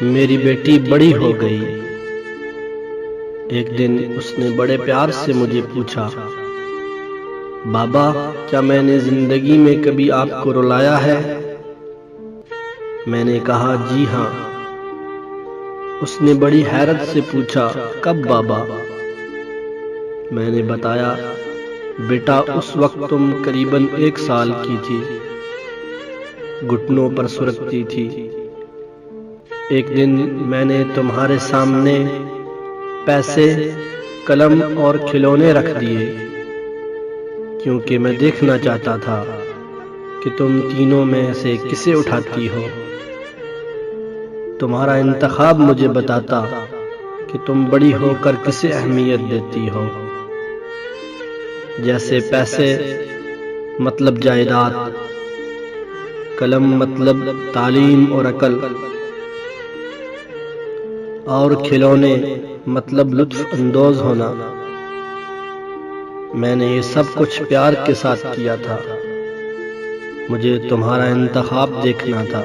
मेरी बेटी बड़ी हो गई। एक दिन उसने बड़े प्यार से मुझे पूछा, बाबा क्या मैंने जिंदगी में कभी आपको रुलाया है? मैंने कहा जी हाँ। उसने बड़ी हैरत से पूछा, कब बाबा? मैंने बताया, बेटा उस वक्त तुम करीबन 1 साल की थी, घुटनों पर सुरकती थी। एक दिन मैंने तुम्हारे सामने पैसे, कलम और खिलौने रख दिए, क्योंकि मैं देखना चाहता था कि तुम तीनों में से किसे उठाती हो। तुम्हारा इंतखाब मुझे बताता कि तुम बड़ी होकर किसे अहमियत देती हो। जैसे पैसे मतलब जायदाद, कलम मतलब तालीम और अकल, और खिलौने मतलब लुत्फ अंदोज होना। मैंने ये सब कुछ प्यार के साथ किया था। मुझे तुम्हारा इंतखाब देखना था।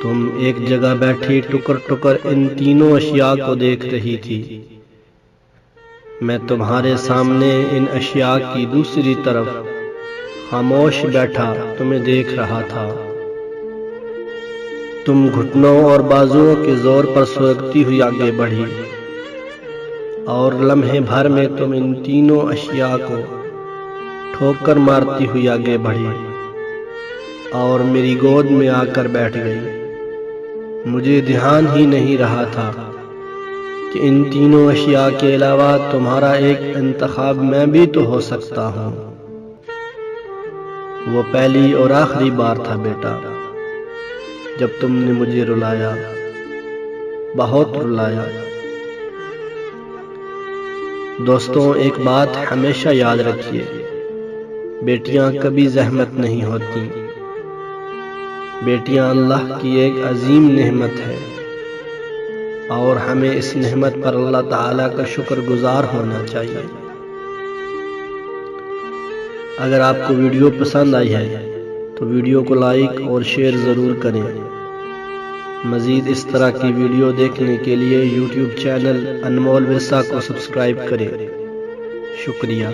तुम एक जगह बैठी टुकर टुकर इन तीनों अशिया को देख रही थी। मैं तुम्हारे सामने इन अशिया की दूसरी तरफ खामोश बैठा तुम्हें देख रहा था। तुम घुटनों और बाजुओं के जोर पर सुलगती हुई आगे बढ़ी, और लम्हे भर में तुम इन तीनों अशिया को ठोकर मारती हुई आगे बढ़ी और मेरी गोद में आकर बैठ गई। मुझे ध्यान ही नहीं रहा था कि इन तीनों अशिया के अलावा तुम्हारा एक इंतखाब मैं भी तो हो सकता हूँ। वो पहली और आखिरी बार था बेटा जब तुमने मुझे रुलाया, बहुत रुलाया। दोस्तों, एक बात हमेशा याद रखिए, बेटियां कभी जहमत नहीं होती। बेटियां अल्लाह की एक अजीम नेमत है और हमें इस नेमत पर अल्लाह ताला का शुक्रगुजार होना चाहिए। अगर आपको वीडियो पसंद आई है तो वीडियो को लाइक और शेयर ज़रूर करें। मज़ीद इस तरह की वीडियो देखने के लिए YouTube चैनल अनमोल विरसा को सब्सक्राइब करें। शुक्रिया।